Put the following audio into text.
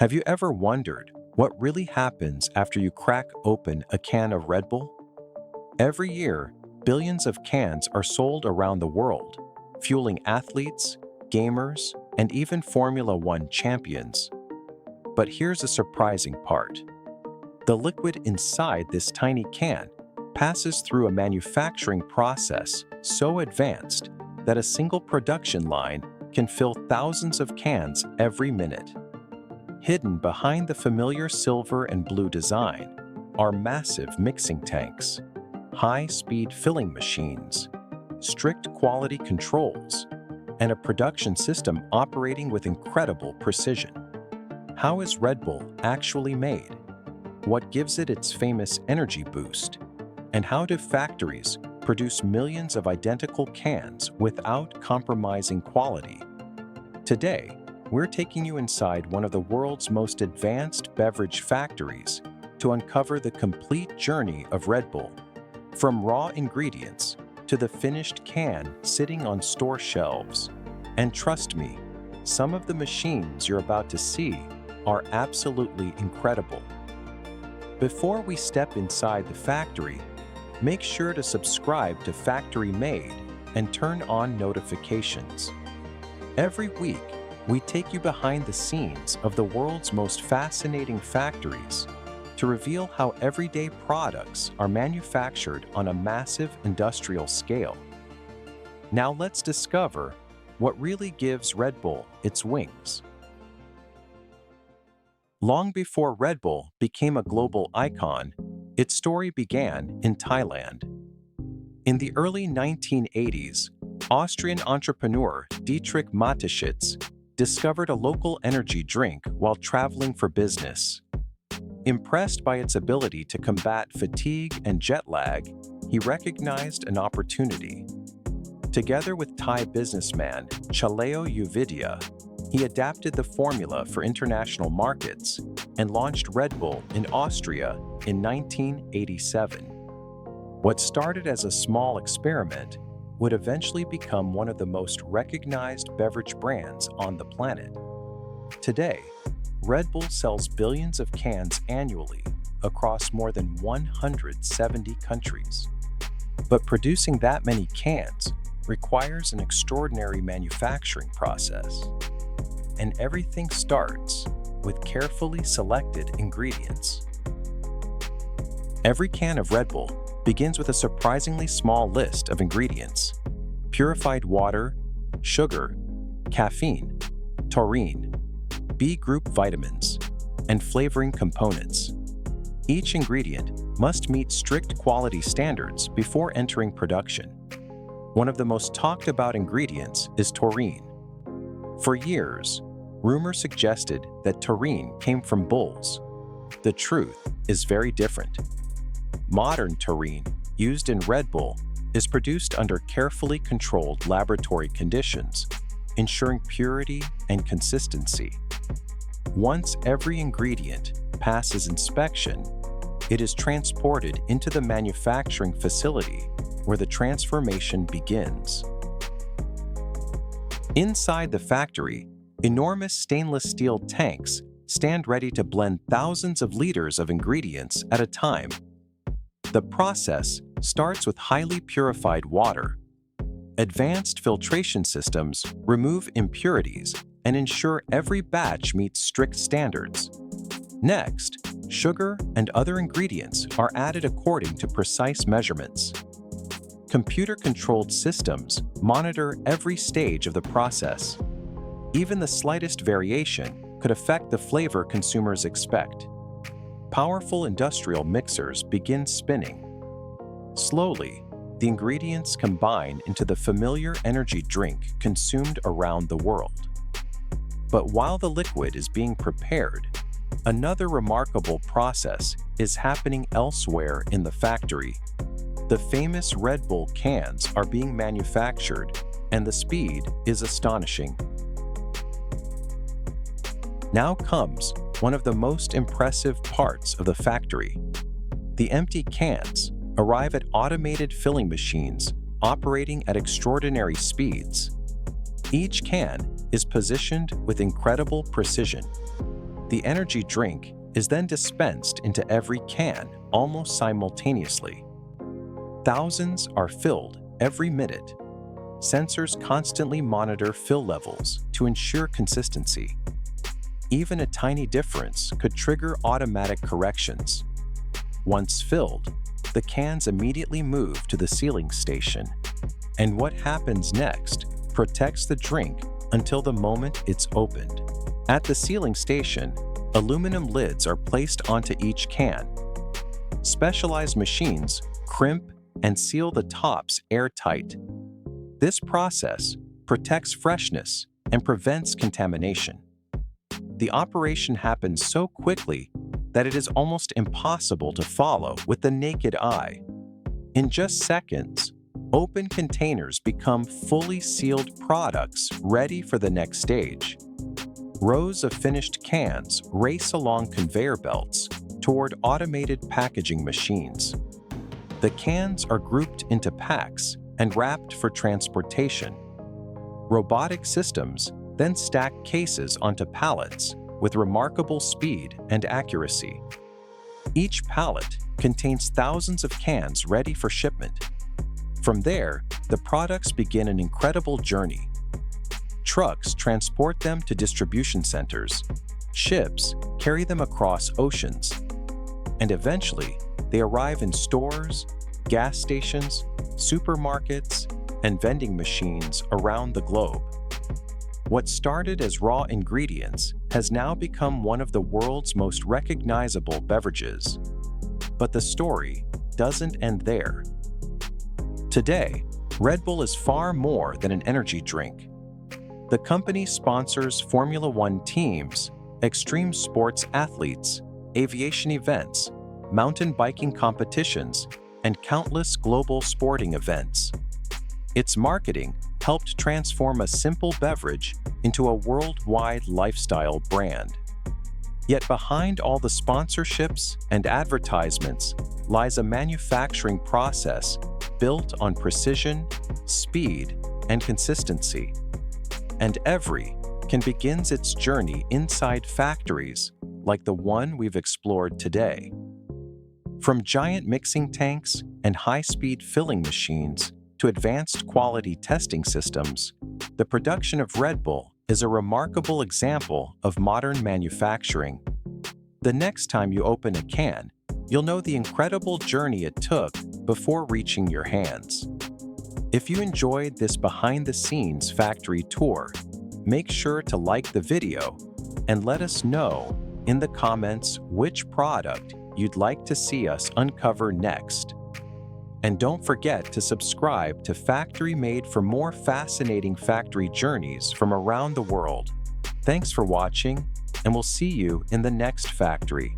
Have you ever wondered what really happens after you crack open a can of Red Bull? Every year, billions of cans are sold around the world, fueling athletes, gamers, and even Formula One champions. But here's a surprising part. The liquid inside this tiny can passes through a manufacturing process so advanced that a single production line can fill thousands of cans every minute. Hidden behind the familiar silver and blue design are massive mixing tanks, high-speed filling machines, strict quality controls, and a production system operating with incredible precision. How is Red Bull actually made? What gives it its famous energy boost? And how do factories produce millions of identical cans without compromising quality? Today, we're taking you inside one of the world's most advanced beverage factories to uncover the complete journey of Red Bull, from raw ingredients to the finished can sitting on store shelves. And trust me, some of the machines you're about to see are absolutely incredible. Before we step inside the factory, make sure to subscribe to Factory Made and turn on notifications. Every week, we take you behind the scenes of the world's most fascinating factories to reveal how everyday products are manufactured on a massive industrial scale. Now let's discover what really gives Red Bull its wings. Long before Red Bull became a global icon, its story began in Thailand. In the early 1980s, Austrian entrepreneur Dietrich Mateschitz discovered a local energy drink while traveling for business. Impressed by its ability to combat fatigue and jet lag, he recognized an opportunity. Together with Thai businessman Chaleo Uvidya, he adapted the formula for international markets and launched Red Bull in Austria in 1987. What started as a small experiment would eventually become one of the most recognized beverage brands on the planet. Today, Red Bull sells billions of cans annually across more than 170 countries. But producing that many cans requires an extraordinary manufacturing process. And everything starts with carefully selected ingredients. Every can of Red Bull begins with a surprisingly small list of ingredients: purified water, sugar, caffeine, taurine, B-group vitamins, and flavoring components. Each ingredient must meet strict quality standards before entering production. One of the most talked about ingredients is taurine. For years, rumors suggested that taurine came from bulls. The truth is very different. Modern taurine, used in Red Bull, is produced under carefully controlled laboratory conditions, ensuring purity and consistency. Once every ingredient passes inspection, it is transported into the manufacturing facility where the transformation begins. Inside the factory, enormous stainless steel tanks stand ready to blend thousands of liters of ingredients at a time. The process starts with highly purified water. Advanced filtration systems remove impurities and ensure every batch meets strict standards. Next, sugar and other ingredients are added according to precise measurements. Computer-controlled systems monitor every stage of the process. Even the slightest variation could affect the flavor consumers expect. Powerful industrial mixers begin spinning. Slowly, the ingredients combine into the familiar energy drink consumed around the world. But while the liquid is being prepared, another remarkable process is happening elsewhere in the factory. The famous Red Bull cans are being manufactured, and the speed is astonishing. Now comes one of the most impressive parts of the factory. The empty cans arrive at automated filling machines operating at extraordinary speeds. Each can is positioned with incredible precision. The energy drink is then dispensed into every can almost simultaneously. Thousands are filled every minute. Sensors constantly monitor fill levels to ensure consistency. Even a tiny difference could trigger automatic corrections. Once filled, the cans immediately move to the sealing station, and what happens next protects the drink until the moment it's opened. At the sealing station, aluminum lids are placed onto each can. Specialized machines crimp and seal the tops airtight. This process protects freshness and prevents contamination. The operation happens so quickly that it is almost impossible to follow with the naked eye. In just seconds, open containers become fully sealed products ready for the next stage. Rows of finished cans race along conveyor belts toward automated packaging machines. The cans are grouped into packs and wrapped for transportation. Robotic systems then stack cases onto pallets with remarkable speed and accuracy. Each pallet contains thousands of cans ready for shipment. From there, the products begin an incredible journey. Trucks transport them to distribution centers. Ships carry them across oceans. And eventually, they arrive in stores, gas stations, supermarkets, and vending machines around the globe. What started as raw ingredients has now become one of the world's most recognizable beverages. But the story doesn't end there. Today, Red Bull is far more than an energy drink. The company sponsors Formula One teams, extreme sports athletes, aviation events, mountain biking competitions, and countless global sporting events. Its marketing helped transform a simple beverage into a worldwide lifestyle brand. Yet behind all the sponsorships and advertisements lies a manufacturing process built on precision, speed, and consistency. And every can begins its journey inside factories like the one we've explored today. From giant mixing tanks and high-speed filling machines to advanced quality testing systems, the production of Red Bull is a remarkable example of modern manufacturing. The next time you open a can, you'll know the incredible journey it took before reaching your hands. If you enjoyed this behind-the-scenes factory tour, make sure to like the video and let us know in the comments which product you'd like to see us uncover next. And don't forget to subscribe to Factory Made for more fascinating factory journeys from around the world. Thanks for watching, and we'll see you in the next factory.